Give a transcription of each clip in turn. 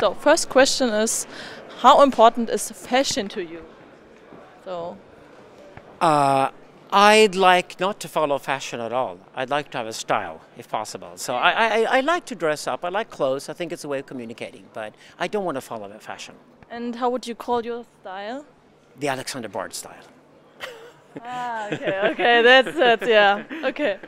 So first question is, how important is fashion to you? So. I'd like not to follow fashion at all. I'd like to have a style, if possible. So I like to dress up. I like clothes. I think it's a way of communicating. But I don't want to follow the fashion. And how would you call your style? The Alexander Bard style. Okay, that's yeah. Okay.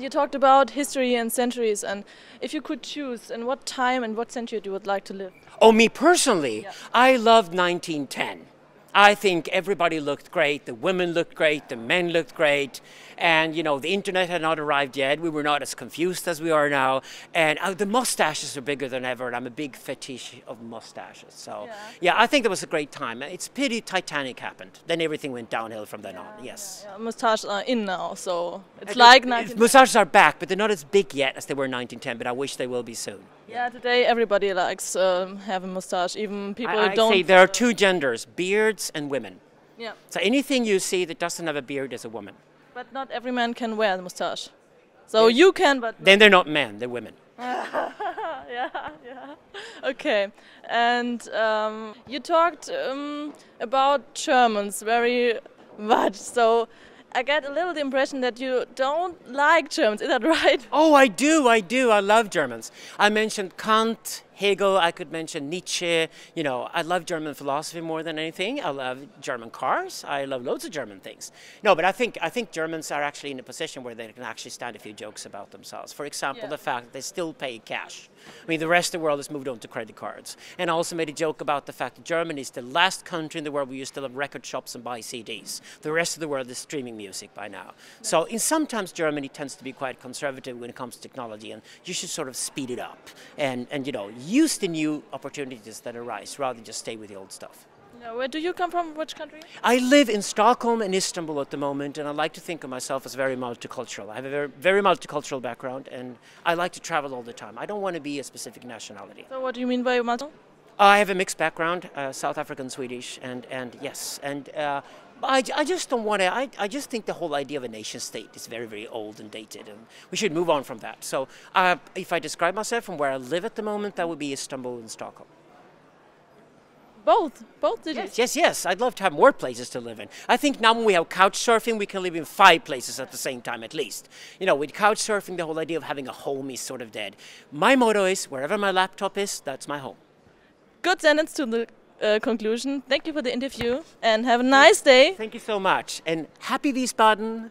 You talked about history and centuries, and if you could choose, in what time and what century you would like to live? Oh, me personally, Yeah. I loved 1910. I think everybody looked great, the women looked great, the men looked great, and you know, the internet had not arrived yet, we were not as confused as we are now, and the mustaches are bigger than ever, and I'm a big fetish of mustaches, so yeah, I think that was a great time. It's pity Titanic happened, then everything went downhill from then on, yes. Yeah, mustaches are in now, so it's like 1910. Mustaches are back, but they're not as big yet as they were in 1910, but I wish they will be soon. Yeah, today everybody likes have a mustache, even people who I don't. say there are two genders, beards and women. Yeah, So anything you see that doesn't have a beard is a woman. but not every man can wear a mustache. So you can, but Then they're not men, they're women. yeah. Okay, and you talked about Germans very much. So I get a little the impression that you don't like Germans. Is that right? Oh, I do. I love Germans. I mentioned Kant, Hegel, I could mention Nietzsche. You know, I love German philosophy more than anything. I love German cars. I love loads of German things. No, but I think Germans are actually in a position where they can actually stand a few jokes about themselves. For example, the fact that they still pay cash. I mean, the rest of the world has moved on to credit cards. And I also made a joke about the fact that Germany is the last country in the world where you still have record shops and buy CDs. The rest of the world is streaming music by now. So in sometimes Germany tends to be quite conservative when it comes to technology, and you should sort of speed it up and you know, use the new opportunities that arise rather than just stay with the old stuff. Yeah, where do you come from? Which country? I live in Stockholm and Istanbul at the moment, and I like to think of myself as very multicultural. I have a very, very multicultural background, and I like to travel all the time. I don't want to be a specific nationality. So what do you mean by multicultural? I have a mixed background, South African, Swedish, and yes, and I just don't want to. I just think the whole idea of a nation state is very, very old and dated, and we should move on from that. So if I describe myself from where I live at the moment, that would be Istanbul and Stockholm. Both cities? Yes. I'd love to have more places to live in. I think now when we have couch surfing, we can live in 5 places at the same time at least. You know, with couch surfing, the whole idea of having a home is sort of dead. My motto is, wherever my laptop is, that's my home. Good sentence to the conclusion. Thank you for the interview and have a nice day. Thank you so much, and happy Wiesbaden!